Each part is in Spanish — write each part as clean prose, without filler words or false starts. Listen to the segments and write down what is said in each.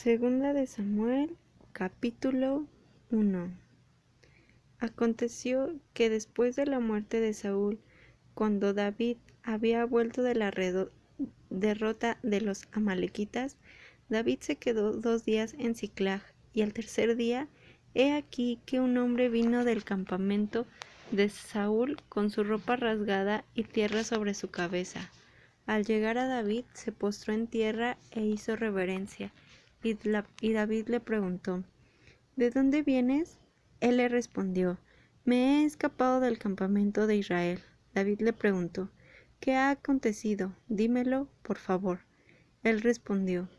Segunda de Samuel, capítulo 1. Aconteció que después de la muerte de Saúl, cuando David había vuelto de la derrota de los amalequitas, David se quedó 2 días en Siclag, y al tercer día, he aquí que un hombre vino del campamento de Saúl con su ropa rasgada y tierra sobre su cabeza. Al llegar a David, se postró en tierra e hizo reverencia, y David le preguntó: ¿De dónde vienes? Él le respondió: Me he escapado del campamento de Israel. David le preguntó: ¿Qué ha acontecido? Dímelo, por favor. Él respondió: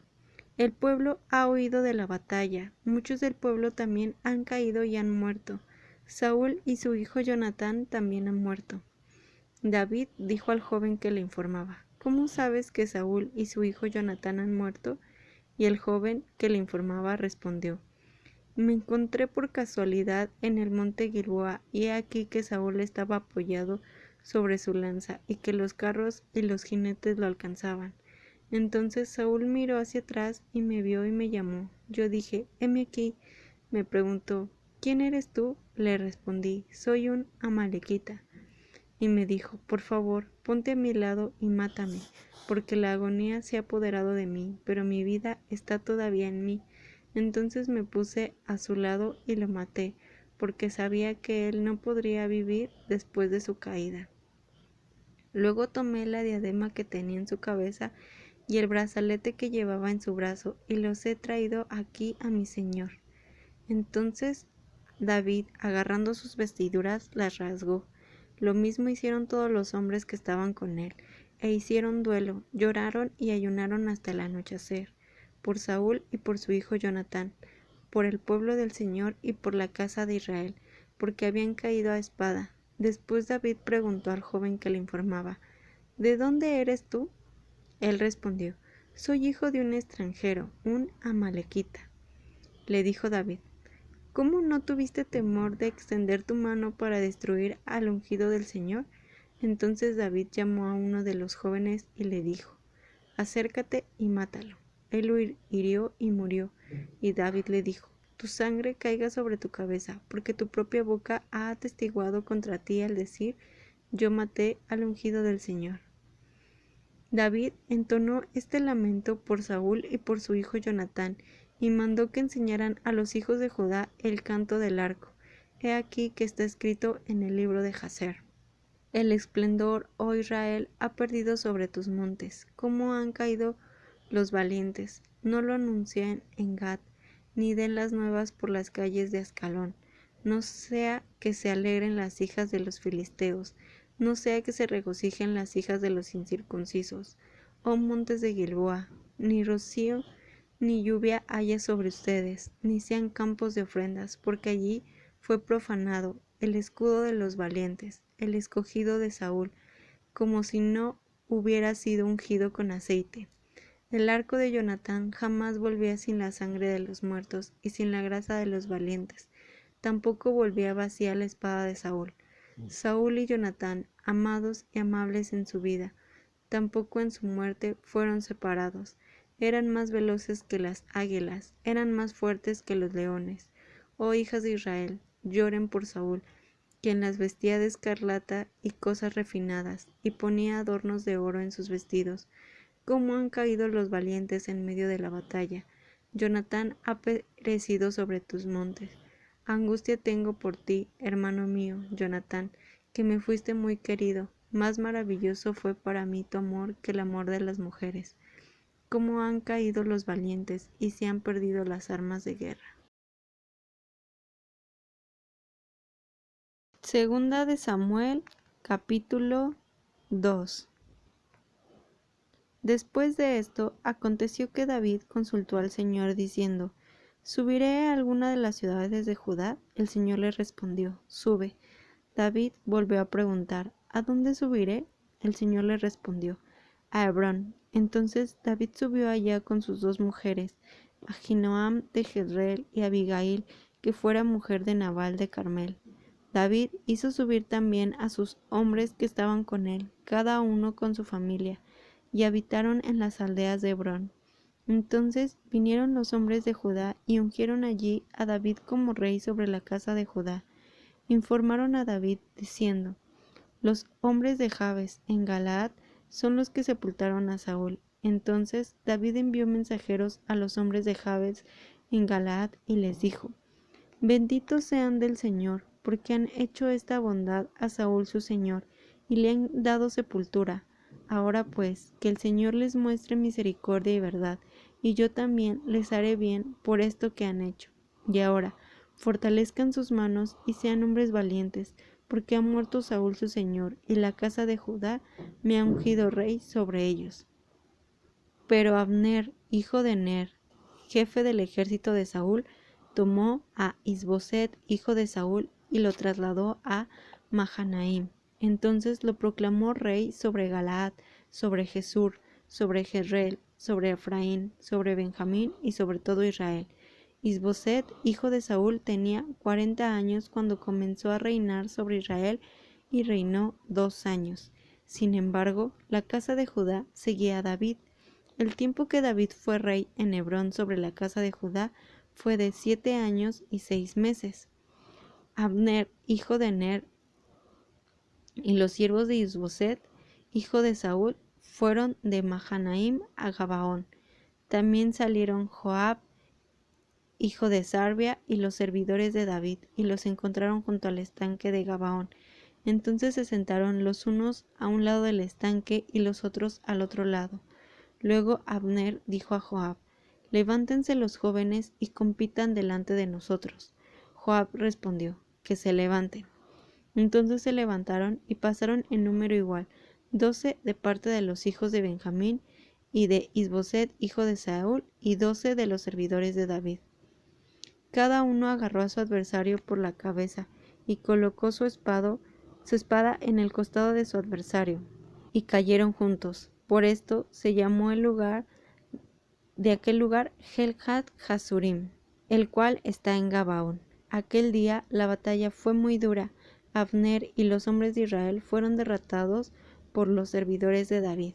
El pueblo ha oído de la batalla. Muchos del pueblo también han caído y han muerto. Saúl y su hijo Jonatán también han muerto. David dijo al joven que le informaba: ¿Cómo sabes que Saúl y su hijo Jonatán han muerto? Y el joven que le informaba respondió: Me encontré por casualidad en el monte Gilboa, y he aquí que Saúl estaba apoyado sobre su lanza, y que los carros y los jinetes lo alcanzaban. Entonces Saúl miró hacia atrás y me vio y me llamó. Yo dije: heme aquí. Me preguntó: ¿Quién eres tú? Le respondí: Soy un amalequita. Y me dijo: Por favor, ponte a mi lado y mátame, porque la agonía se ha apoderado de mí, pero mi vida está todavía en mí. Entonces me puse a su lado y lo maté, porque sabía que él no podría vivir después de su caída. Luego tomé la diadema que tenía en su cabeza y el brazalete que llevaba en su brazo, y los he traído aquí a mi señor. Entonces David, agarrando sus vestiduras, las rasgó. Lo mismo hicieron todos los hombres que estaban con él, e hicieron duelo, lloraron y ayunaron hasta el anochecer, por Saúl y por su hijo Jonatán, por el pueblo del Señor y por la casa de Israel, porque habían caído a espada. Después David preguntó al joven que le informaba: ¿De dónde eres tú? Él respondió: Soy hijo de un extranjero, un amalequita. Le dijo David: ¿Cómo no tuviste temor de extender tu mano para destruir al ungido del Señor? Entonces David llamó a uno de los jóvenes y le dijo: Acércate y mátalo. Él lo hirió y murió. Y David le dijo: Tu sangre caiga sobre tu cabeza, porque tu propia boca ha atestiguado contra ti al decir: Yo maté al ungido del Señor. David entonó este lamento por Saúl y por su hijo Jonatán, y mandó que enseñaran a los hijos de Judá el canto del arco. He aquí que está escrito en el libro de Jaser. El esplendor, oh Israel, ha perdido sobre tus montes. ¿Cómo han caído los valientes? No lo anuncien en Gad, ni den las nuevas por las calles de Ascalón. No sea que se alegren las hijas de los filisteos, no sea que se regocijen las hijas de los incircuncisos. Oh montes de Gilboa, ni rocío ni lluvia haya sobre ustedes, ni sean campos de ofrendas, porque allí fue profanado el escudo de los valientes, el escogido de Saúl, como si no hubiera sido ungido con aceite. El arco de Jonatán jamás volvía sin la sangre de los muertos y sin la grasa de los valientes. Tampoco volvía vacía la espada de Saúl. Saúl y Jonatán, amados y amables en su vida, tampoco en su muerte fueron separados. Eran más veloces que las águilas, eran más fuertes que los leones. Oh hijas de Israel, lloren por Saúl, quien las vestía de escarlata y cosas refinadas, y ponía adornos de oro en sus vestidos. Cómo han caído los valientes en medio de la batalla. Jonatán ha perecido sobre tus montes. Angustia tengo por ti, hermano mío, Jonatán, que me fuiste muy querido. Más maravilloso fue para mí tu amor que el amor de las mujeres. Cómo han caído los valientes y se han perdido las armas de guerra. Segunda de Samuel, capítulo 2. Después de esto, aconteció que David consultó al Señor diciendo: ¿Subiré a alguna de las ciudades de Judá? El Señor le respondió: Sube. David volvió a preguntar: ¿A dónde subiré? El Señor le respondió: A Hebrón. Entonces David subió allá con sus 2 mujeres, Ahinoam de Jezreel y Abigail, que fuera mujer de Nabal de Carmel. David hizo subir también a sus hombres que estaban con él, cada uno con su familia, y habitaron en las aldeas de Hebrón. Entonces vinieron los hombres de Judá y ungieron allí a David como rey sobre la casa de Judá. Informaron a David diciendo: los hombres de Jabes en Galaad son los que sepultaron a Saúl. Entonces David envió mensajeros a los hombres de Jabes en Galaad y les dijo: benditos sean del Señor, porque han hecho esta bondad a Saúl su señor, y le han dado sepultura. Ahora pues, que el Señor les muestre misericordia y verdad, y yo también les haré bien por esto que han hecho. Y ahora, fortalezcan sus manos y sean hombres valientes, porque ha muerto Saúl su señor, y la casa de Judá me ha ungido rey sobre ellos. Pero Abner, hijo de Ner, jefe del ejército de Saúl, tomó a Isboset, hijo de Saúl, y lo trasladó a Mahanaim. Entonces lo proclamó rey sobre Galaad, sobre Jesur, sobre Jezreel, sobre Efraín, sobre Benjamín y sobre todo Israel. Isboset, hijo de Saúl, tenía 40 años cuando comenzó a reinar sobre Israel y reinó 2 años. Sin embargo, la casa de Judá seguía a David. El tiempo que David fue rey en Hebrón sobre la casa de Judá fue de 7 años y 6 meses. Abner, hijo de Ner, y los siervos de Isboset, hijo de Saúl, fueron de Mahanaim a Gabaón. También salieron Joab, hijo de Sarvia, y los servidores de David, y los encontraron junto al estanque de Gabaón. Entonces se sentaron los unos a un lado del estanque y los otros al otro lado. Luego Abner dijo a Joab: levántense los jóvenes y compitan delante de nosotros. Joab respondió: que se levanten. Entonces se levantaron y pasaron en número igual, 12 de parte de los hijos de Benjamín y de Isboset, hijo de Saúl, y 12 de los servidores de David. Cada uno agarró a su adversario por la cabeza y colocó su espada en el costado de su adversario, y cayeron juntos. Por esto se llamó el lugar de aquel lugar Helhat Hasurim, el cual está en Gabaón. Aquel día la batalla fue muy dura. Abner y los hombres de Israel fueron derrotados por los servidores de David.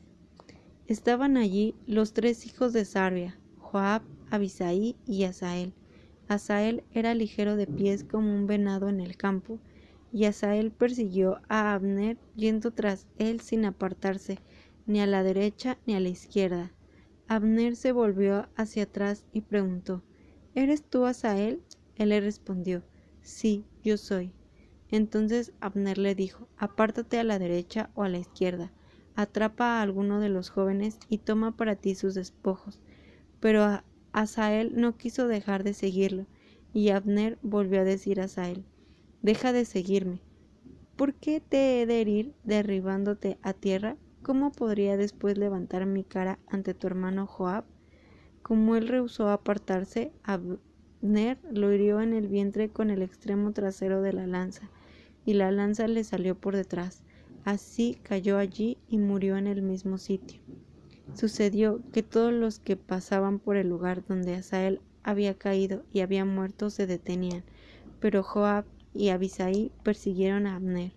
Estaban allí los 3 hijos de Sarvia, Joab, Abisai y Asael. Asael era ligero de pies como un venado en el campo, y Asael persiguió a Abner yendo tras él sin apartarse, ni a la derecha ni a la izquierda. Abner se volvió hacia atrás y preguntó: ¿eres tú Asael? Él le respondió: sí, yo soy. Entonces Abner le dijo: apártate a la derecha o a la izquierda, atrapa a alguno de los jóvenes y toma para ti sus despojos. Pero Asael no quiso dejar de seguirlo, y Abner volvió a decir a Asael: deja de seguirme. ¿Por qué te he de herir derribándote a tierra? ¿Cómo podría después levantar mi cara ante tu hermano Joab? Como él rehusó apartarse, Abner lo hirió en el vientre con el extremo trasero de la lanza, y la lanza le salió por detrás. Así cayó allí y murió en el mismo sitio. Sucedió que todos los que pasaban por el lugar donde Asael había caído y había muerto se detenían, pero Joab y Abisai persiguieron a Abner.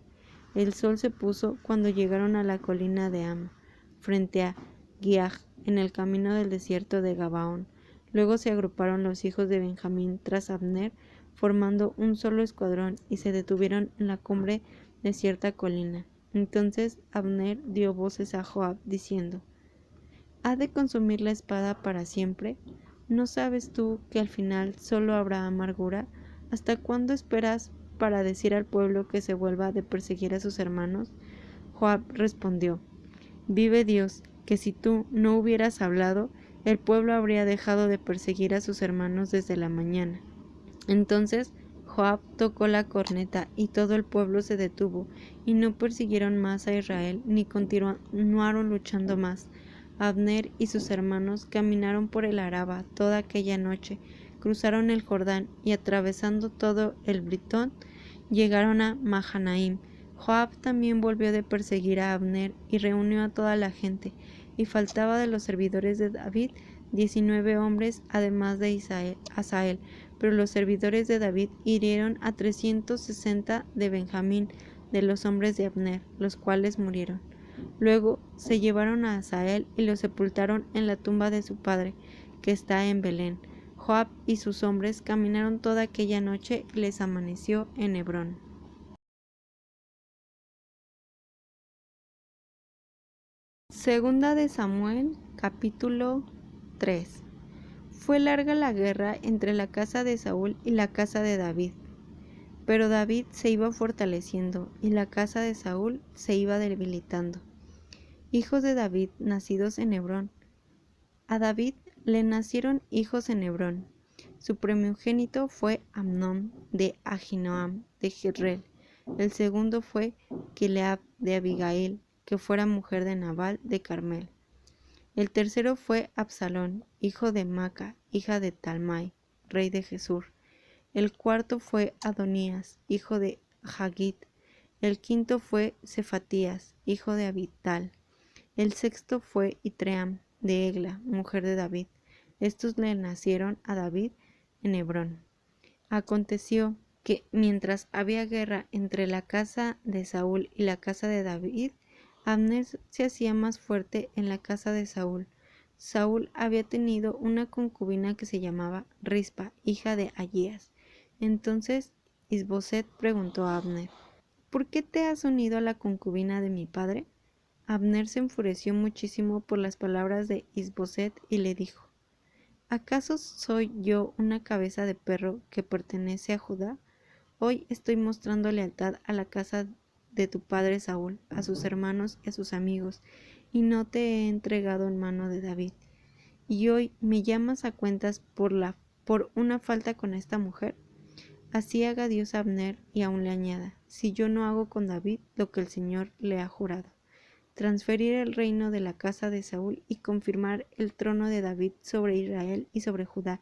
El sol se puso cuando llegaron a la colina de Am, frente a Giach, en el camino del desierto de Gabaón. Luego se agruparon los hijos de Benjamín tras Abner, formando un solo escuadrón, y se detuvieron en la cumbre de cierta colina. Entonces Abner dio voces a Joab, diciendo: ¿ha de consumir la espada para siempre? ¿No sabes tú que al final solo habrá amargura? ¿Hasta cuándo esperas para decir al pueblo que se vuelva de perseguir a sus hermanos? Joab respondió: vive Dios, que si tú no hubieras hablado, el pueblo habría dejado de perseguir a sus hermanos desde la mañana. Entonces Joab tocó la corneta y todo el pueblo se detuvo, y no persiguieron más a Israel ni continuaron luchando más. Abner y sus hermanos caminaron por el Araba toda aquella noche, cruzaron el Jordán y atravesando todo el Britón llegaron a Mahanaim. Joab también volvió de perseguir a Abner y reunió a toda la gente, y faltaba de los servidores de David 19 hombres, además de Asael, pero los servidores de David hirieron a 360 de Benjamín, de los hombres de Abner, los cuales murieron. Luego se llevaron a Asael y lo sepultaron en la tumba de su padre, que está en Belén. Joab y sus hombres caminaron toda aquella noche y les amaneció en Hebrón. Segunda de Samuel, capítulo 3. Fue larga la guerra entre la casa de Saúl y la casa de David, pero David se iba fortaleciendo y la casa de Saúl se iba debilitando. Hijos de David nacidos en Hebrón. A David le nacieron hijos en Hebrón. Su primogénito fue Amnón de Ahinoam de Jezreel. El segundo fue Kileab de Abigail, que fuera mujer de Nabal de Carmel. El tercero fue Absalón, hijo de Maca, hija de Talmai, rey de Gesur. El cuarto fue Adonías, hijo de Hagit. El quinto fue Cefatías, hijo de Abital. El sexto fue Itream, de Egla, mujer de David. Estos le nacieron a David en Hebrón. Aconteció que mientras había guerra entre la casa de Saúl y la casa de David, Abner se hacía más fuerte en la casa de Saúl. Saúl había tenido una concubina que se llamaba Rispa, hija de Ayías. Entonces Isboset preguntó a Abner: ¿por qué te has unido a la concubina de mi padre? Abner se enfureció muchísimo por las palabras de Isboset y le dijo: ¿acaso soy yo una cabeza de perro que pertenece a Judá? Hoy estoy mostrando lealtad a la casa de tu padre Saúl, a sus hermanos y a sus amigos, y no te he entregado en mano de David. ¿Y hoy me llamas a cuentas por una falta con esta mujer? Así haga Dios a Abner y aún le añada, si yo no hago con David lo que el Señor le ha jurado: transferir el reino de la casa de Saúl y confirmar el trono de David sobre Israel y sobre Judá,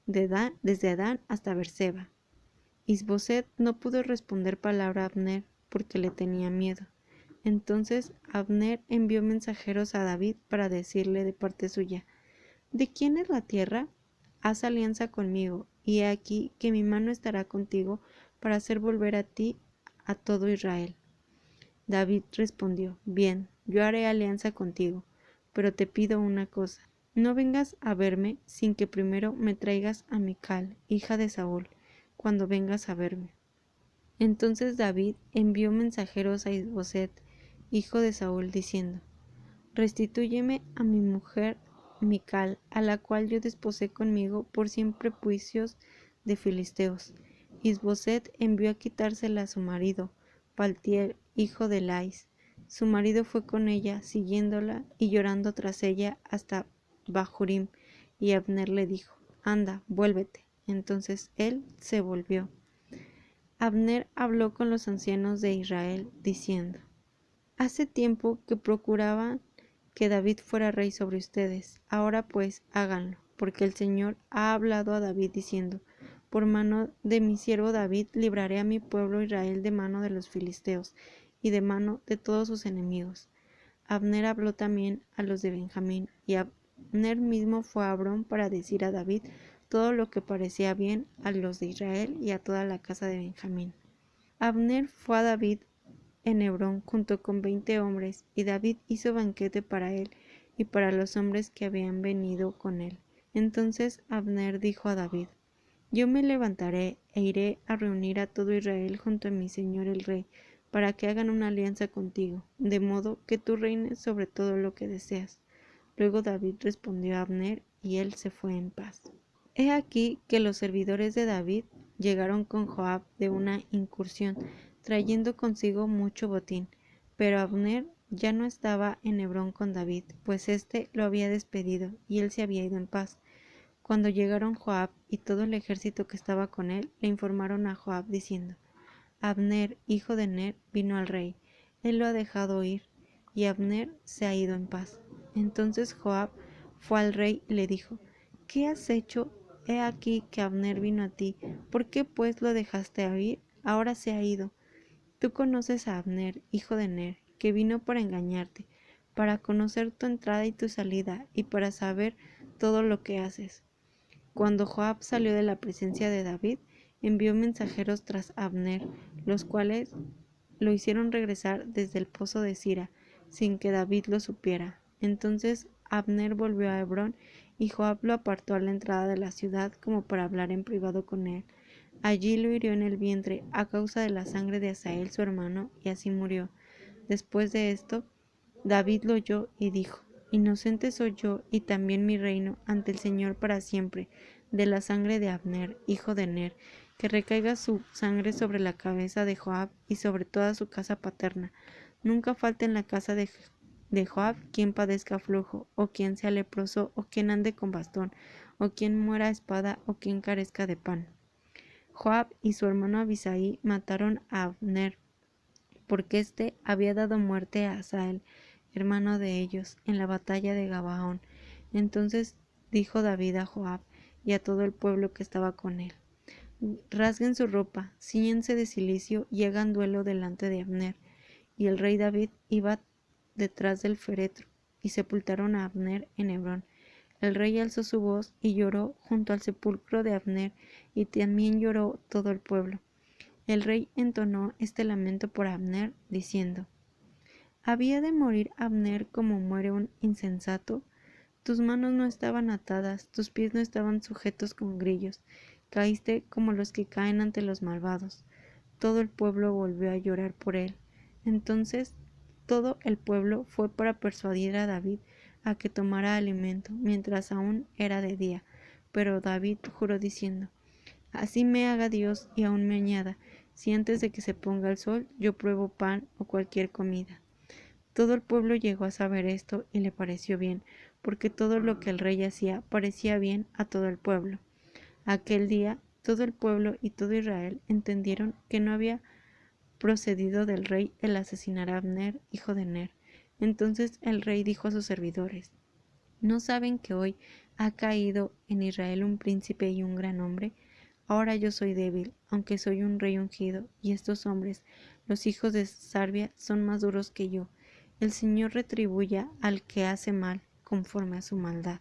desde Adán hasta Berseba. Isboset no pudo responder palabra a Abner porque le tenía miedo. Entonces Abner envió mensajeros a David para decirle de parte suya: ¿de quién es la tierra? Haz alianza conmigo, y he aquí que mi mano estará contigo para hacer volver a ti a todo Israel. David respondió: bien, yo haré alianza contigo, pero te pido una cosa: no vengas a verme sin que primero me traigas a Mical, hija de Saúl, cuando vengas a verme. Entonces David envió mensajeros a Isboset, hijo de Saúl, diciendo: restitúyeme a mi mujer Mical, a la cual yo desposé conmigo por 100 prepucios de filisteos. Isboset envió a quitársela a su marido, Paltiel, hijo de Lais. Su marido fue con ella, siguiéndola y llorando tras ella hasta Bahurim, y Abner le dijo: anda, vuélvete. Entonces él se volvió. Abner habló con los ancianos de Israel, diciendo: hace tiempo que procuraban que David fuera rey sobre ustedes. Ahora pues háganlo, porque el Señor ha hablado a David diciendo: por mano de mi siervo David libraré a mi pueblo Israel de mano de los filisteos y de mano de todos sus enemigos. Abner habló también a los de Benjamín, y Abner mismo fue a Hebrón para decir a David todo lo que parecía bien a los de Israel y a toda la casa de Benjamín. Abner fue a David en Hebrón junto con 20 hombres, y David hizo banquete para él y para los hombres que habían venido con él. Entonces Abner dijo a David: yo me levantaré e iré a reunir a todo Israel junto a mi señor el rey, para que hagan una alianza contigo, de modo que tú reines sobre todo lo que deseas. Luego David respondió a Abner, y él se fue en paz. He aquí que los servidores de David llegaron con Joab de una incursión, trayendo consigo mucho botín. Pero Abner ya no estaba en Hebrón con David, pues éste lo había despedido, y él se había ido en paz. Cuando llegaron Joab y todo el ejército que estaba con él, le informaron a Joab diciendo: Abner, hijo de Ner, vino al rey. Él lo ha dejado ir, y Abner se ha ido en paz. Entonces Joab fue al rey y le dijo: ¿qué has hecho? He aquí que Abner vino a ti. ¿Por qué pues lo dejaste ir? Ahora se ha ido. Tú conoces a Abner, hijo de Ner, que vino para engañarte, para conocer tu entrada y tu salida, y para saber todo lo que haces. Cuando Joab salió de la presencia de David, envió mensajeros tras Abner, los cuales lo hicieron regresar desde el pozo de Sira, sin que David lo supiera. Entonces Abner volvió a Hebrón y Joab lo apartó a la entrada de la ciudad como para hablar en privado con él. Allí lo hirió en el vientre a causa de la sangre de Asael su hermano, y así murió. Después de esto, David lo oyó y dijo: Inocente soy yo y también mi reino ante el Señor para siempre, de la sangre de Abner, hijo de Ner, que recaiga su sangre sobre la cabeza de Joab y sobre toda su casa paterna. Nunca falte en la casa de Joab quien padezca flujo, o quien sea leproso, o quien ande con bastón, o quien muera a espada, o quien carezca de pan. Joab y su hermano Abisai mataron a Abner, porque éste había dado muerte a Asael, hermano de ellos, en la batalla de Gabaón. Entonces dijo David a Joab y a todo el pueblo que estaba con él: Rasguen su ropa, cíñense de cilicio y hagan duelo delante de Abner. Y el rey David iba detrás del féretro, y sepultaron a Abner en Hebrón. El rey alzó su voz y lloró junto al sepulcro de Abner, y también lloró todo el pueblo. El rey entonó este lamento por Abner, diciendo: ¿Había de morir Abner como muere un insensato? Tus manos no estaban atadas, tus pies no estaban sujetos con grillos. Caíste como los que caen ante los malvados. Todo el pueblo volvió a llorar por él. Entonces todo el pueblo fue para persuadir a David a que tomara alimento, mientras aún era de día. Pero David juró diciendo: Así me haga Dios y aún me añada, si antes de que se ponga el sol yo pruebo pan o cualquier comida. Todo el pueblo llegó a saber esto y le pareció bien, porque todo lo que el rey hacía parecía bien a todo el pueblo. Aquel día todo el pueblo y todo Israel entendieron que no había procedido del rey el asesinar a Abner, hijo de Ner. Entonces el rey dijo a sus servidores: ¿No saben que hoy ha caído en Israel un príncipe y un gran hombre? Ahora yo soy débil, aunque soy un rey ungido, y estos hombres, los hijos de Sarbia, son más duros que yo. El Señor retribuya al que hace mal conforme a su maldad.